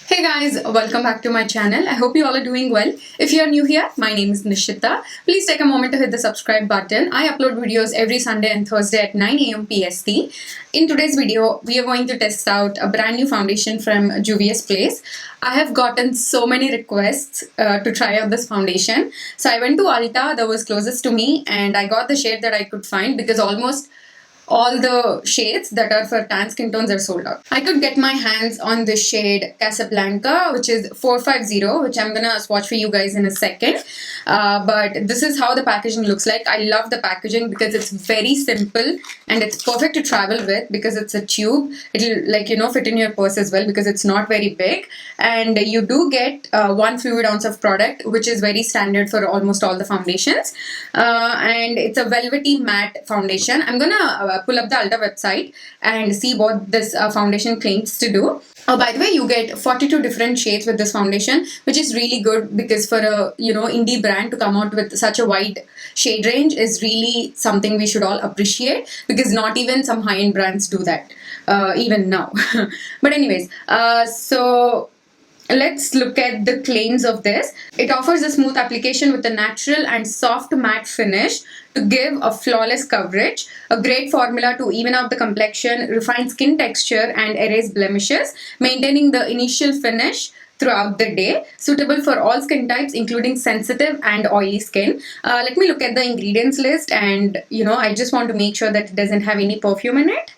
Hey guys, welcome back to my channel. I hope you all are doing well. If you are new here, my name is Nishitha. Please take a moment to hit the subscribe button. I upload videos every Sunday and Thursday at 9 a.m. PST. In today's video, we are going to test out a brand new foundation from Juvias place. I have gotten so many requests to try out this foundation. So I went to Ulta that was closest to me and I got the shade that I could find because almost all the shades that are for tan skin tones are sold out. I could get my hands on the shade Casablanca, which is 450, which I'm gonna swatch for you guys in a second. But this is how the packaging looks like. I love the packaging because it's very simple and it's perfect to travel with because it's a tube. It'll fit in your purse as well because it's not very big. And you do get 1 fluid ounce of product, which is very standard for almost all the foundations. And it's a velvety matte foundation. I'm gonna pull up the Ulta website and see what this foundation claims to do. By the way, you get 42 different shades with this foundation, which is really good because for a indie brand to come out with such a wide shade range is really something we should all appreciate because not even some high-end brands do that even now. But anyways, so let's look at the claims of this. It offers a smooth application with a natural and soft matte finish to give a flawless coverage, a great formula to even out the complexion, refine skin texture and erase blemishes, maintaining the initial finish throughout the day, suitable for all skin types including sensitive and oily skin. Let me look at the ingredients list and I just want to make sure that it doesn't have any perfume in it.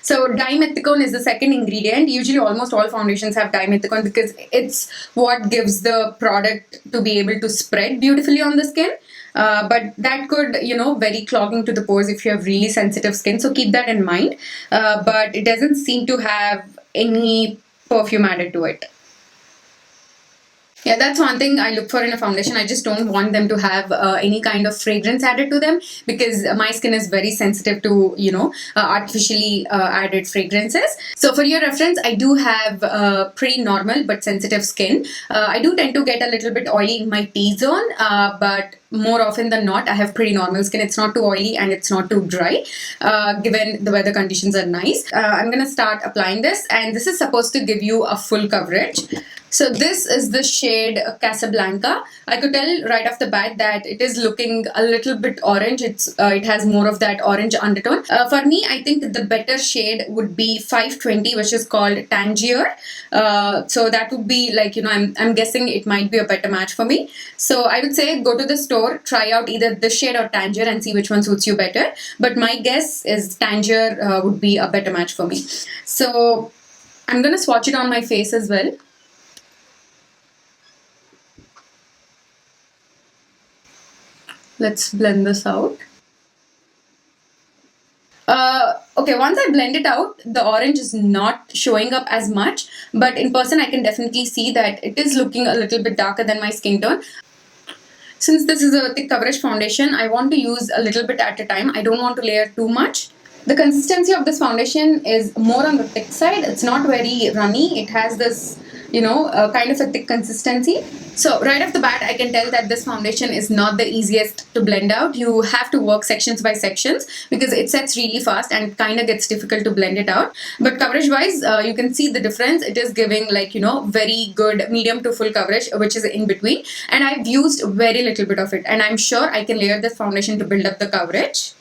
So dimethicone is the second ingredient. Usually almost all foundations have dimethicone because it's what gives the product to be able to spread beautifully on the skin. But that could, very clogging to the pores if you have really sensitive skin. So keep that in mind. But it doesn't seem to have any perfume added to it. Yeah, that's one thing I look for in a foundation. I just don't want them to have any kind of fragrance added to them because my skin is very sensitive to, artificially added fragrances. So for your reference, I do have pretty normal but sensitive skin. I do tend to get a little bit oily in my T-zone, but more often than not, I have pretty normal skin. It's not too oily and it's not too dry, given the weather conditions are nice. I'm going to start applying this and this is supposed to give you a full coverage. So this is the shade Casablanca. I could tell right off the bat that it is looking a little bit orange. It has more of that orange undertone. For me, I think the better shade would be 520, which is called Tangier. So that would be like, I'm guessing it might be a better match for me. So I would say go to the store, try out either this shade or Tangier and see which one suits you better. But my guess is Tangier would be a better match for me. So I'm going to swatch it on my face as well. Let's blend this out. Okay, once I blend it out, the orange is not showing up as much, but in person I can definitely see that it is looking a little bit darker than my skin tone. Since this is a thick coverage foundation, I want to use a little bit at a time. I don't want to layer too much. The consistency of this foundation is more on the thick side. It's not very runny. It has this, kind of a thick consistency. So right off the bat, I can tell that this foundation is not the easiest to blend out. You have to work sections by sections because it sets really fast and kind of gets difficult to blend it out. But coverage wise, you can see the difference. It is giving very good medium to full coverage, which is in between. And I've used very little bit of it. And I'm sure I can layer this foundation to build up the coverage.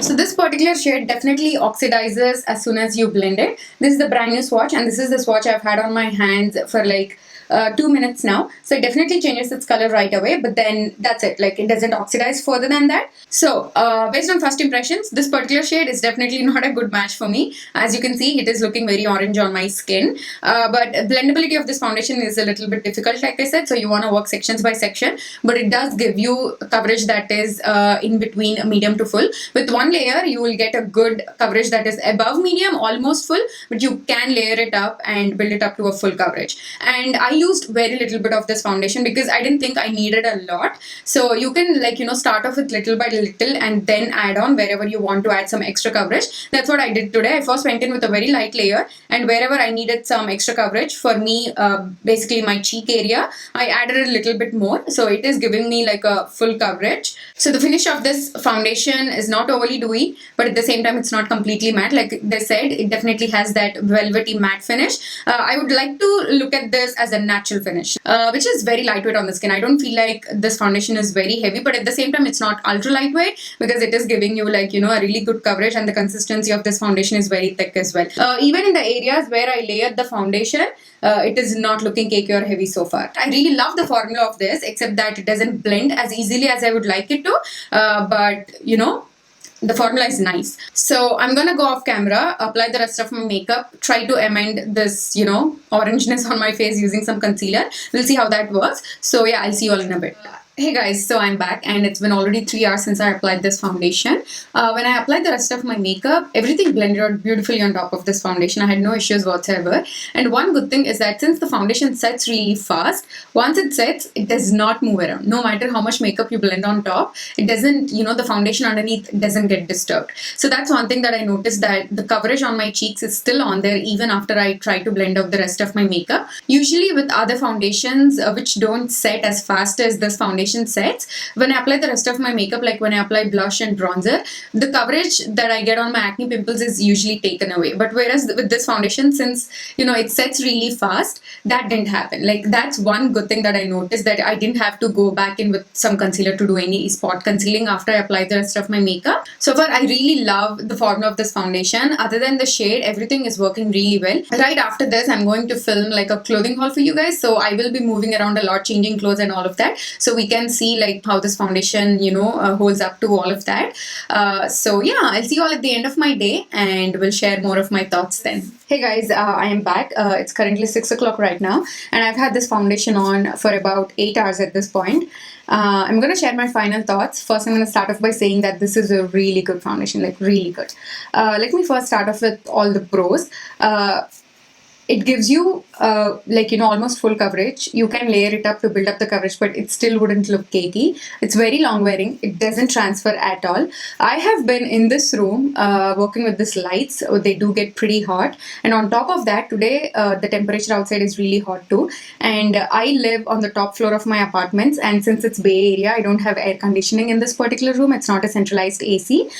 So this particular shade definitely oxidizes as soon as you blend it. This is the brand new swatch and this is the swatch I've had on my hands for 2 minutes now. So it definitely changes its color right away, but then that's it. It doesn't oxidize further than that. So based on first impressions, this particular shade is definitely not a good match for me. As you can see, it is looking very orange on my skin. But blendability of this foundation is a little bit difficult, like I said. So you want to work sections by section, but it does give you coverage that is in between medium to full. With one layer, you will get a good coverage that is above medium, almost full, but you can layer it up and build it up to a full coverage. And I used very little bit of this foundation because I didn't think I needed a lot. So you can like, start off with little by little and then add on wherever you want to add some extra coverage. That's what I did today. I first went in with a very light layer, and wherever I needed some extra coverage, for me, basically my cheek area, I added a little bit more. So it is giving me like a full coverage. So the finish of this foundation is not overly dewy, but at the same time, it's not completely matte. Like they said, it definitely has that velvety matte finish. I would like to look at this as a natural finish, which is very lightweight on the skin. I don't feel like this foundation is very heavy, but at the same time, it's not ultra lightweight because it is giving you like, a really good coverage, and the consistency of this foundation is very thick as well. Even in the areas where I layered the foundation, it is not looking cakey or heavy so far. I really love the formula of this, except that it doesn't blend as easily as I would like it to. But the formula is nice. So I'm gonna go off camera, apply the rest of my makeup, try to amend this, orangeness on my face using some concealer. We'll see how that works. So yeah, I'll see you all in a bit. Hey guys, so I'm back, and it's been already 3 hours since I applied this foundation. When I applied the rest of my makeup, everything blended out beautifully on top of this foundation. I had no issues whatsoever. And one good thing is that since the foundation sets really fast, once it sets, it does not move around. No matter how much makeup you blend on top, it doesn't, the foundation underneath doesn't get disturbed. So that's one thing that I noticed, that the coverage on my cheeks is still on there even after I try to blend out the rest of my makeup. Usually with other foundations which don't set as fast as this foundation sets, when I apply the rest of my makeup, like when I apply blush and bronzer, the coverage that I get on my acne pimples is usually taken away. But whereas with this foundation, since it sets really fast, that didn't happen. Like that's one good thing that I noticed, that I didn't have to go back in with some concealer to do any spot concealing after I apply the rest of my makeup. So far, I really love the formula of this foundation. Other than the shade, everything is working really well. Right after this, I'm going to film like a clothing haul for you guys. So I will be moving around a lot, changing clothes and all of that. So we can see like how this foundation holds up to all of that. So yeah, I'll see you all at the end of my day, and we'll share more of my thoughts then. Hey guys, I am back. It's currently 6 o'clock right now, and I've had this foundation on for about 8 hours at this point. I'm going to share my final thoughts. First, I'm going to start off by saying that this is a really good foundation, like really good. Let me first start off with all the pros. It gives you almost full coverage. You can layer it up to build up the coverage, but it still wouldn't look cakey. It's very long wearing. It doesn't transfer at all. I have been in this room working with these lights. So they do get pretty hot. And on top of that, today the temperature outside is really hot too. And I live on the top floor of my apartments. And since it's Bay Area, I don't have air conditioning in this particular room. It's not a centralized AC.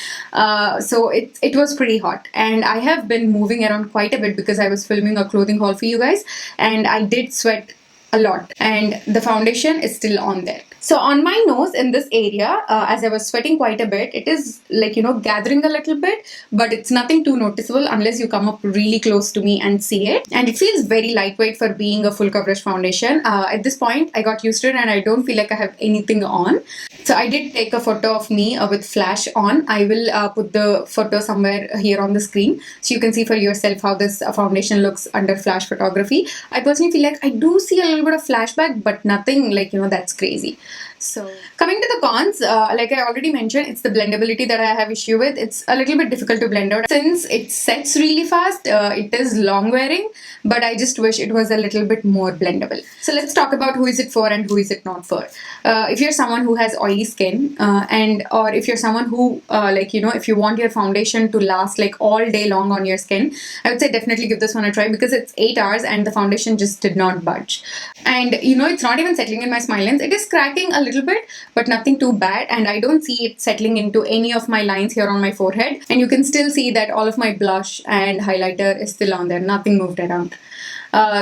So it was pretty hot. And I have been moving around quite a bit because I was filming a clothing haul for you guys, and I did sweat a lot, and the foundation is still on there. So on my nose in this area, as I was sweating quite a bit, it is gathering a little bit, but it's nothing too noticeable unless you come up really close to me and see it. And it feels very lightweight for being a full coverage foundation. At this point, I got used to it, and I don't feel like I have anything on. So I did take a photo of me with flash on. I will put the photo somewhere here on the screen so you can see for yourself how this foundation looks under flash photography. I personally feel like I do see a little bit of flashback, but nothing that's crazy. So coming to the cons, like I already mentioned, it's the blendability that I have issue with. It's a little bit difficult to blend out since it sets really fast. It is long wearing, but I just wish it was a little bit more blendable. So let's talk about who is it for and who is it not for. If you're someone who has oily skin or if you're someone who if you want your foundation to last like all day long on your skin, I would say definitely give this one a try because it's 8 hours and the foundation just did not budge. And it's not even settling in my smile lines. It is cracking a little bit, but nothing too bad, and I don't see it settling into any of my lines here on my forehead, and you can still see that all of my blush and highlighter is still on there, nothing moved around.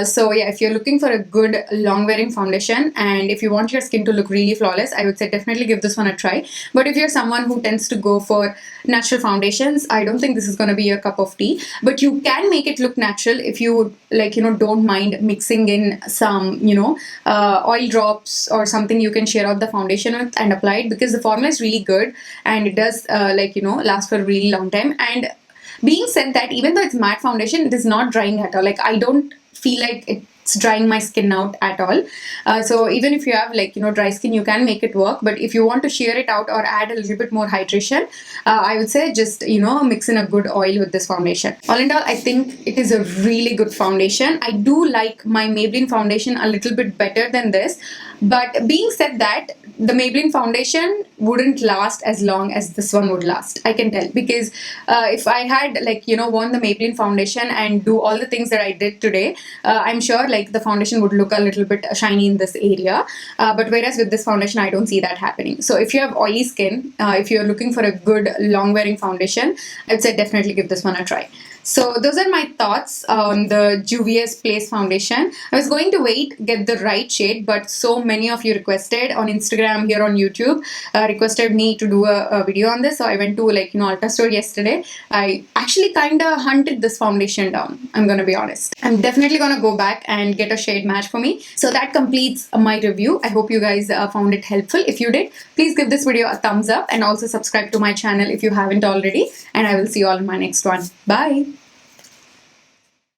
So yeah, if you're looking for a good long wearing foundation and if you want your skin to look really flawless, I would say definitely give this one a try. But if you're someone who tends to go for natural foundations, I don't think this is going to be your cup of tea, but you can make it look natural if you don't mind mixing in some oil drops or something you can share out the foundation with and apply it, because the formula is really good and it does last for a really long time. And being said that, even though it's matte foundation, it is not drying at all. Like I don't feel like it's it's drying my skin out at all. So even if you have like, dry skin, you can make it work. But if you want to shear it out or add a little bit more hydration, I would say just, mix in a good oil with this foundation. All in all, I think it is a really good foundation. I do like my Maybelline foundation a little bit better than this. But being said that, the Maybelline foundation wouldn't last as long as this one would last. I can tell, because if I had like, worn the Maybelline foundation and do all the things that I did today, I'm sure like the foundation would look a little bit shiny in this area. But whereas with this foundation, I don't see that happening. So if you have oily skin, if you're looking for a good long wearing foundation, I'd say definitely give this one a try. So those are my thoughts on the Juvias Place foundation. I was going to get the right shade, but so many of you requested on Instagram, here on YouTube, requested me to do a video on this. So I went to like, Ulta store yesterday. I actually kind of hunted this foundation down. I'm going to be honest. I'm definitely going to go back and get a shade match for me. So that completes my review. I hope you guys found it helpful. If you did, please give this video a thumbs up and also subscribe to my channel if you haven't already. And I will see you all in my next one. Bye.